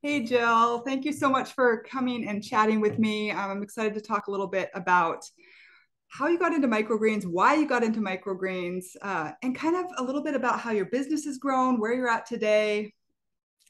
Hey Jill, thank you so much for coming and chatting with me. I'm excited to talk a little bit about how you got into microgreens, why you got into microgreens, and kind of a little bit about how your business has grown, where you're at today,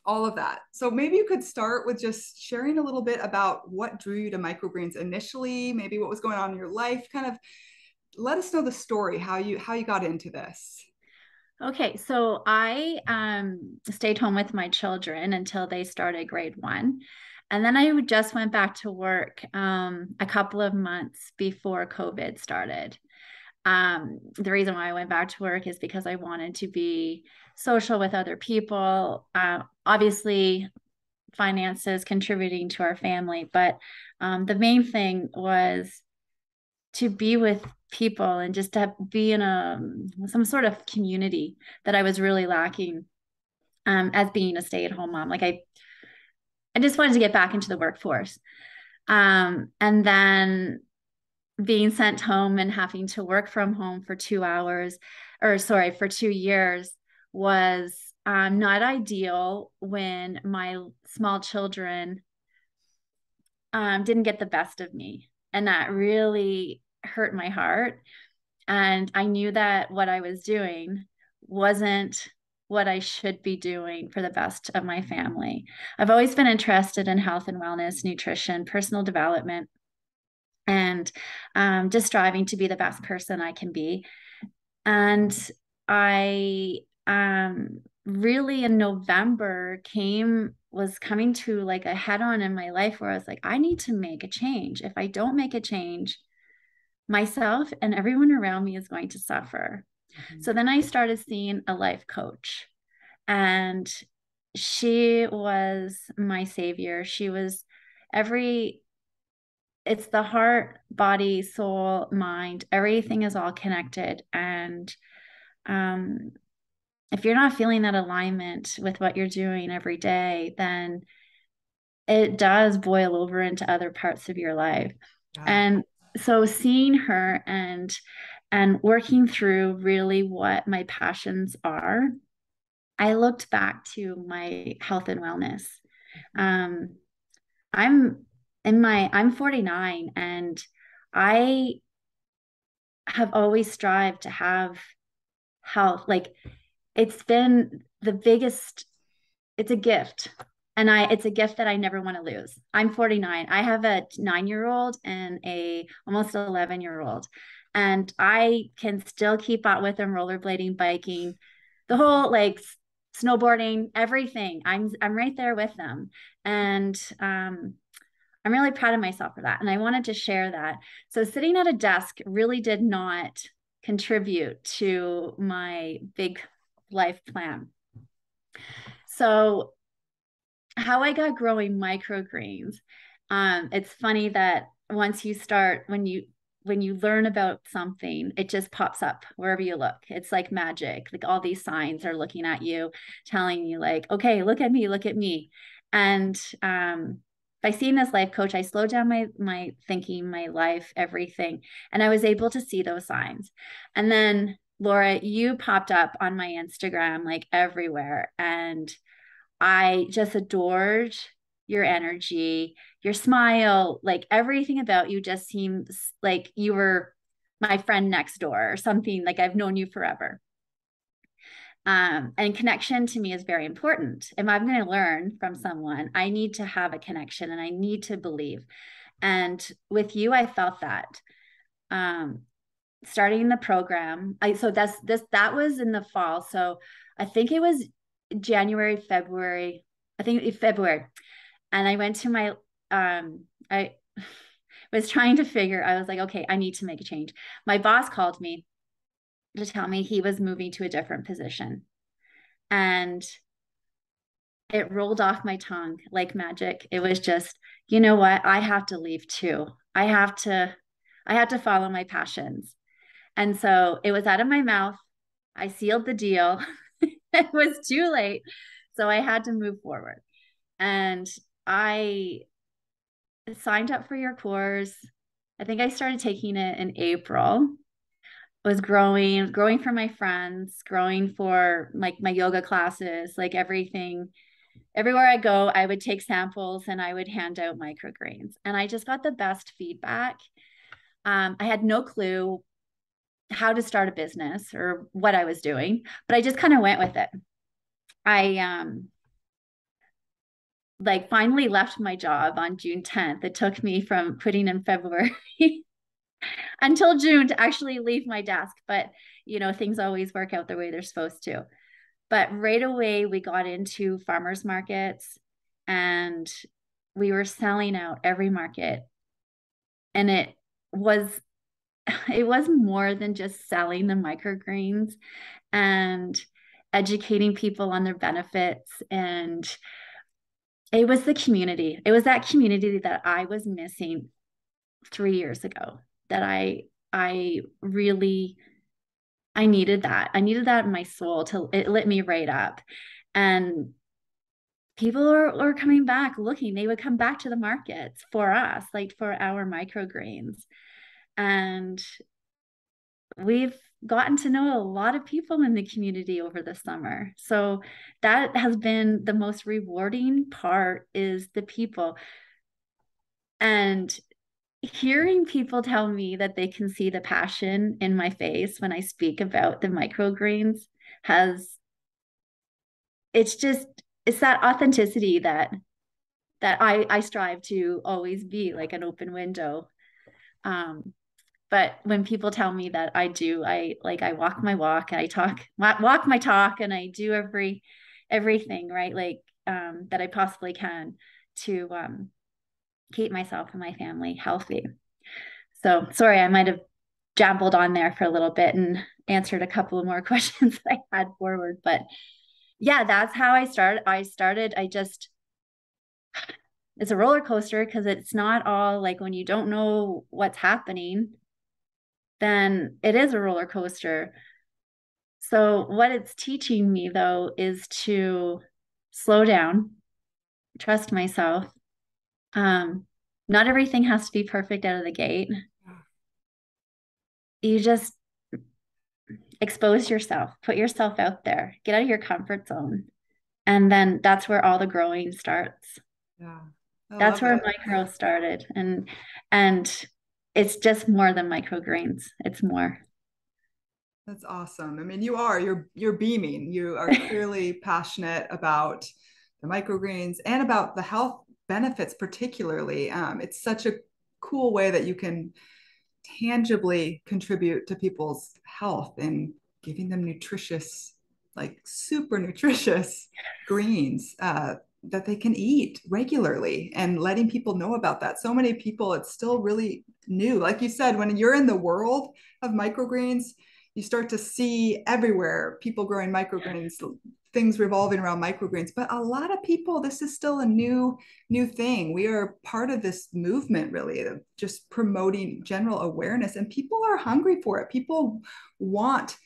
all of that. So maybe you could start with just sharing a little bit about what drew you to microgreens initially, maybe what was going on in your life. Kind of let us know the story, how you got into this. Okay, so I stayed home with my children until they started grade one. And then just went back to work a couple of months before COVID started. The reason why I went back to work is because I wanted to be social with other people. Obviously, finances contributing to our family, but the main thing was to be with people and just to be in some sort of community that I was really lacking as being a stay-at-home mom. I just wanted to get back into the workforce. And then being sent home and having to work from home for 2 hours, or sorry, for 2 years was not ideal when my small children didn't get the best of me. And that really hurt my heart. And I knew that what I was doing wasn't what I should be doing for the best of my family. I've always been interested in health and wellness, nutrition, personal development, and just striving to be the best person I can be. And I really in November was coming to like a head on in my life where I was like, I need to make a change. If I don't make a change, myself and everyone around me is going to suffer. Mhm. So then I started seeing a life coach, and she was my savior. She was every, it's the heart, body, soul, mind, everything is all connected. And um, if you're not feeling that alignment with what you're doing every day, then it does boil over into other parts of your life. Yeah. And so seeing her and working through really what my passions are, I looked back to my health and wellness. Um, I'm 49, and I have always strived to have health. Like it's been the biggest, it's a gift. And it's a gift that I never want to lose. I'm 49. I have a 9-year-old and a almost 11-year-old. And I can still keep up with them rollerblading, biking, the whole like snowboarding, everything. I'm right there with them. And I'm really proud of myself for that. And I wanted to share that. So sitting at a desk really did not contribute to my big life plan. So how I got growing microgreens. It's funny that once you start, when you learn about something, it just pops up wherever you look. It's like magic. Like all these signs are looking at you, telling you like, okay, look at me, look at me. And by seeing this life coach, I slowed down my thinking, my life, everything, and I was able to see those signs. And then Laura, you popped up on my Instagram like everywhere, and I just adored your energy, your smile, like everything about you just seems like you were my friend next door or something. Like I've known you forever. And connection to me is very important. If I'm going to learn from someone, I need to have a connection and I need to believe. And with you, I felt that. Um, Starting the program, that was in the fall. So I think it was January, February. I think February. And I went to I was trying to figure, I was like, okay, I need to make a change. My boss called me to tell me he was moving to a different position. And it rolled off my tongue like magic. It was just, you know what? I have to leave too. I have to follow my passions. And so it was out of my mouth. I sealed the deal. It was too late. So I had to move forward. And I signed up for your course. I think I started taking it in April. Was growing for my friends, growing for like my yoga classes, like everything. everywhere I go, I would take samples and I would hand out microgreens. And I just got the best feedback. I had no clue how to start a business or what I was doing, but I just kind of went with it. I like finally left my job on June 10th. It took me from quitting in February until June to actually leave my desk. But, things always work out the way they're supposed to. But right away, we got into farmers markets and we were selling out every market. And was it was more than just selling the microgreens and educating people on their benefits. And it was the community. It was that community that I was missing 3 years ago, that I really I needed that. I needed that in my soul. It lit me right up. And people are coming back looking. They would come back to the markets for us, like for our microgreens. And we've gotten to know a lot of people in the community over the summer. So that has been the most rewarding part, is the people. And hearing people tell me that they can see the passion in my face when I speak about the microgreens has it's that authenticity that I strive to always be, like an open window. But when people tell me that I walk my walk and I walk my talk, and I do everything right, like that I possibly can to keep myself and my family healthy. So sorry, I might have jabbled on there for a little bit and answered a couple of more questions that I had forward, but yeah, that's how I started. It's a roller coaster, because it's not all like, when you don't know what's happening, then it is a roller coaster. So what it's teaching me, though, is to slow down, trust myself. Not everything has to be perfect out of the gate. You just expose yourself, put yourself out there, get out of your comfort zone. And then that's where all the growing starts. Yeah, I That's love where it. my growth started. And it's just more than microgreens. It's more. That's awesome. I mean, you're beaming. You are clearly passionate about the microgreens and about the health benefits, particularly. It's such a cool way that you can tangibly contribute to people's health and giving them nutritious, like super nutritious greens that they can eat regularly, and letting people know about that. So many people, it's still really new. Like you said, when you're in the world of microgreens, you start to see everywhere people growing microgreens, things revolving around microgreens. But a lot of people, this is still a new thing. We are part of this movement, really, of just promoting general awareness, and people are hungry for it. People want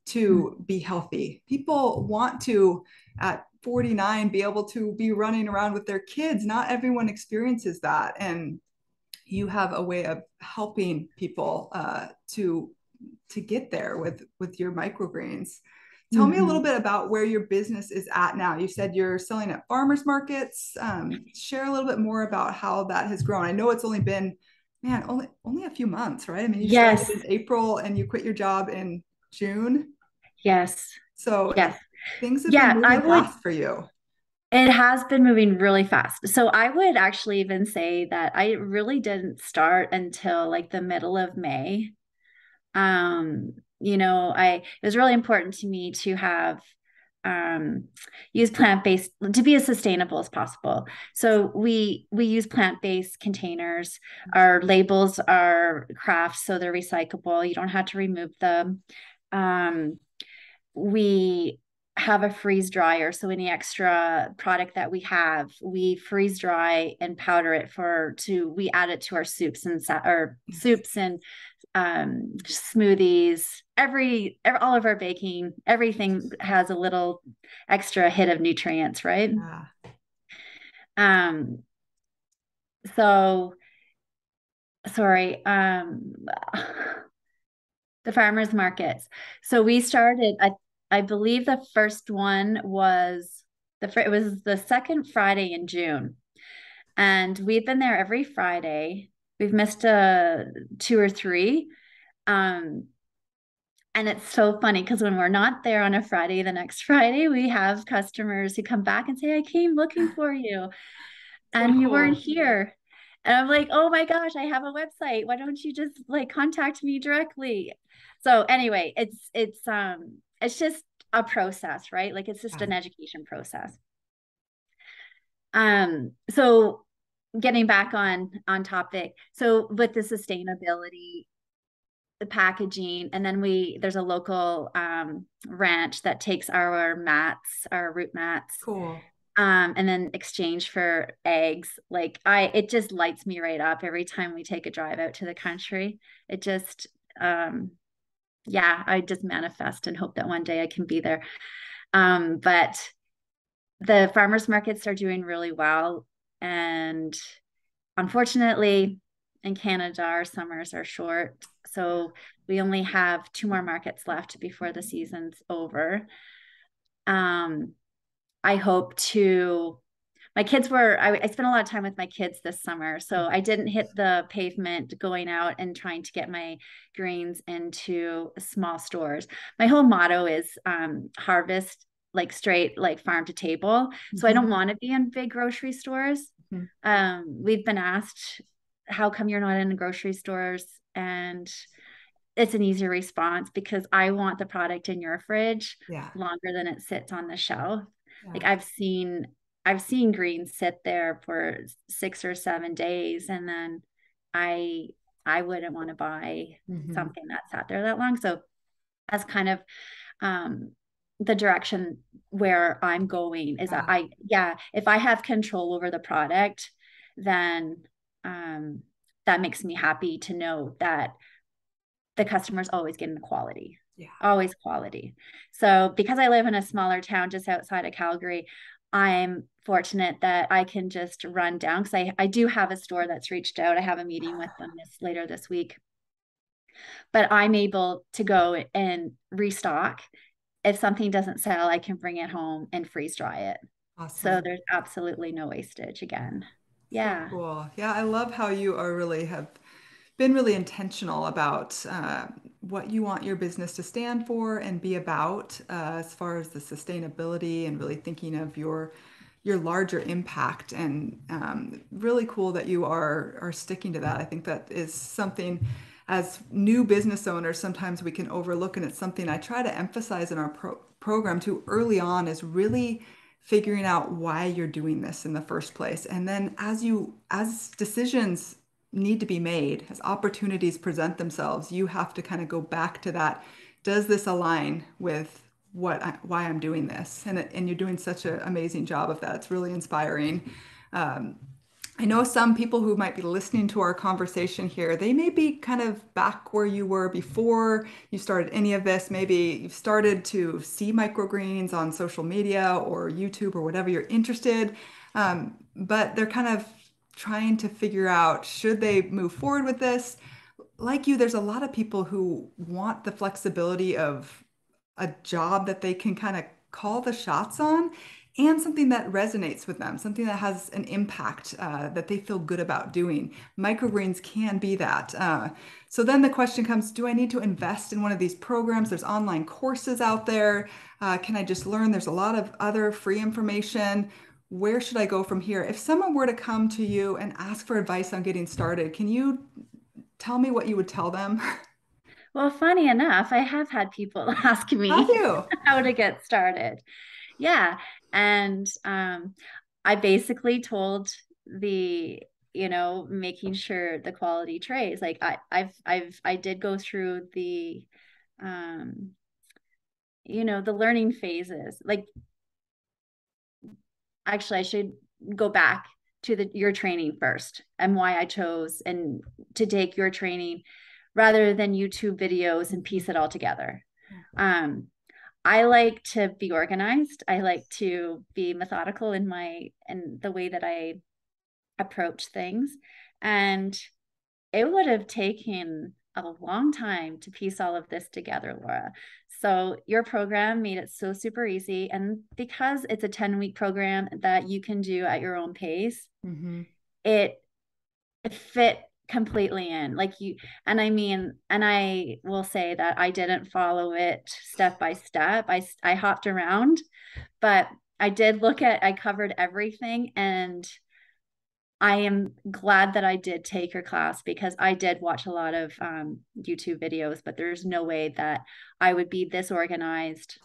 to be healthy. People want to, at 49, be able to be running around with their kids. Not everyone experiences that, and you have a way of helping people to get there with your microgreens. Tell me a little bit about where your business is at now. You said you're selling at farmers markets. Share a little bit more about how that has grown. I know it's only been, man, only a few months, right? I mean, you started Yes. in April and you quit your job in June. Yes. So Yes. things have been Yeah, moving fast for you. it has been moving really fast. So I would actually even say that I really didn't start until like the middle of May. It was really important to me to have um use plant-based, to be as sustainable as possible. So we use plant-based containers. Our labels are craft, so they're recyclable. You don't have to remove them. We have a freeze dryer, so any extra product that we have, we freeze dry and powder it we add it to our soups and smoothies. All of our baking, everything has a little extra hit of nutrients, right? Yeah. um so sorry. The farmers markets. So we started, I believe the first one was It was the second Friday in June, and we've been there every Friday. We've missed two or three. Um, and it's so funny because when we're not there on a Friday, the next Friday, we have customers who come back and say, I came looking for you So and you weren't cool. here. And I'm like, oh my gosh, I have a website. Why don't you just like contact me directly? So anyway, it's just a process, right? Like it's just Yeah. an education process. So getting back on topic. So with the sustainability, the packaging, and then there's a local ranch that takes our mats, our root mats, Cool. and then exchange for eggs. Like it just lights me right up every time we take a drive out to the country. It just yeah, I just manifest and hope that one day I can be there. But the farmers markets are doing really well, and unfortunately, in Canada, our summers are short. So we only have two more markets left before the season's over. Um, I hope to. I spent a lot of time with my kids this summer. So I didn't hit the pavement going out and trying to get my greens into small stores. My whole motto is harvest like straight, like farm to table. So I Mhm. don't want to be in big grocery stores. Mhm. We've been asked, how come you're not in the grocery stores? And it's an easy response because I want the product in your fridge Yeah. longer than it sits on the shelf. Like Yeah. I've seen greens sit there for 6 or 7 days, and then I I wouldn't want to buy Mhm. something that sat there that long. So that's kind of um the direction where I'm going is that Yeah. yeah, if I have control over the product, then um that makes me happy to know that the customer's always getting the quality, Yeah. always quality. So because I live in a smaller town just outside of Calgary, I'm fortunate that I can just run down because I do have a store that's reached out. I have a meeting with them later this week, but I'm able to go and restock. If something doesn't sell, I can bring it home and freeze dry it. So Awesome. there's absolutely no wastage again. So Yeah. cool. Yeah, I love how you are really have been really intentional about what you want your business to stand for and be about as far as the sustainability and really thinking of your larger impact. And really cool that you are sticking to that. I think that is something as new business owners sometimes we can overlook, and it's something I try to emphasize in our program too early on is really figuring out why you're doing this in the first place. And then as decisions need to be made, as opportunities present themselves, you have to kind of go back to that. Does this align with why I'm doing this? And you're doing such an amazing job of that. It's really inspiring. Um, I know some people who might be listening to our conversation here, they may be kind of back where you were before you started any of this. Maybe you've started to see microgreens on social media or YouTube or whatever you're interested, but they're kind of trying to figure out should they move forward with this. Like you, there's a lot of people who want the flexibility of a job that they can kind of call the shots on and something that resonates with them, something that has an impact that they feel good about doing. Microgreens can be that. So then the question comes, do I need to invest in one of these programs? There's online courses out there. Can I just learn? There's a lot of other free information. Where should I go from here? If someone were to come to you and ask for advice on getting started, can you tell me what you would tell them? Well, funny enough, I have had people ask Have me you? how to get started. Yeah. And I basically told making sure the quality trays, like I did go through um, the learning phases. Like, actually, I should go back to your training first and why I chose and to take your training rather than YouTube videos and Mhm. piece it all together. Yeah. Um, I like to be organized. I like to be methodical in the way that I approach things. And it would have taken a long time to piece all of this together, Laura. So your program made it so super easy. And because it's a 10-week program that you can do at your own pace, Mm-hmm. it fit completely in. Like you, and I mean, and I will say that I didn't follow it step by step. I hopped around, but I covered everything, and I am glad that I did take your class because I did watch a lot of YouTube videos, but there's no way that I would be this organized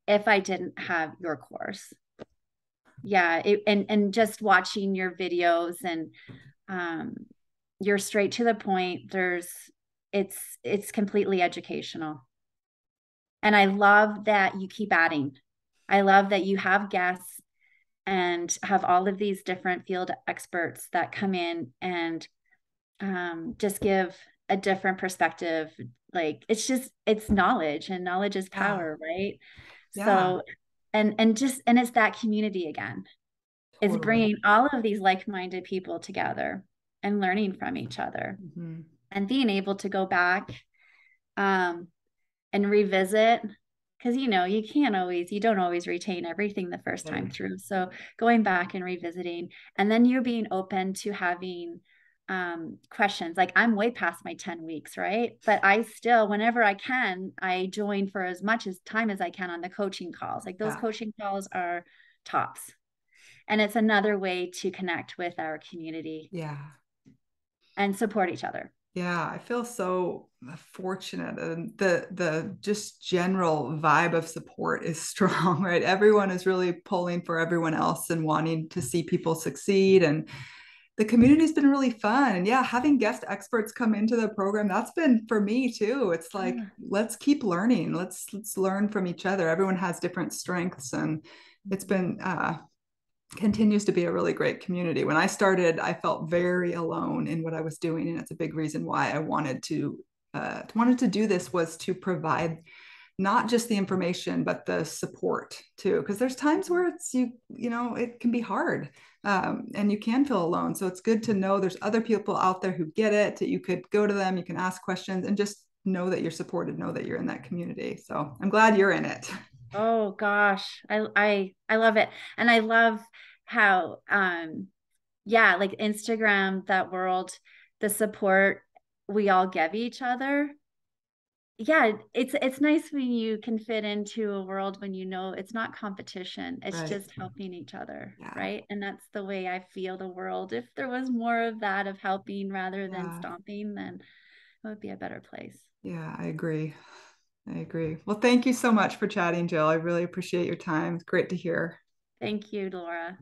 if I didn't have your course. Yeah, and just watching your videos, and um, you're straight to the point. It's completely educational, and I love that you keep adding. I love that you have guests and have all of these different field experts that come in and just give a different perspective. Like it's knowledge, and knowledge is Yeah. power, right? Yeah. So, and it's that community again. It's Totally. bringing all of these like-minded people together and learning from each other, Mm-hmm. and being able to go back um, and revisit, because you don't always retain everything the first time Right. through. So going back and revisiting, and then you're being open to having questions. Like I'm way past my 10 weeks, right? But I still, whenever I can, I join for as much as time as I can on the coaching calls. Like those Yeah. coaching calls are tops. And it's another way to connect with our community Yeah. and support each other. Yeah, I feel so fortunate, and the just general vibe of support is strong, right? Everyone is really pulling for everyone else and wanting to see people succeed, and the community's been really fun. And yeah, having guest experts come into the program, that's been for me too. It's like, Yeah. let's keep learning. Let's learn from each other. Everyone has different strengths, and it's been continues to be a really great community. When I started, I felt very alone in what I was doing, and it's a big reason why I wanted to do this, was to provide not just the information but the support too, because there's times where it can be hard, and you can feel alone. So it's good to know there's other people out there who get it, that you could go to them, you can ask questions, and just know that you're supported, know that you're in that community. So I'm glad you're in it. Oh gosh, I love it. And I love how yeah, like Instagram, that world, the support we all give each other. Yeah, it's nice when you can fit into a world when you know it's not competition. It's Right. just helping each other, Yeah. right? And that's the way I feel the world. If there was more of that, of helping rather than Yeah. stomping, then it would be a better place. Yeah, I agree. I agree. Well, thank you so much for chatting, Jill. I really appreciate your time. It's great to hear. Thank you, Laura.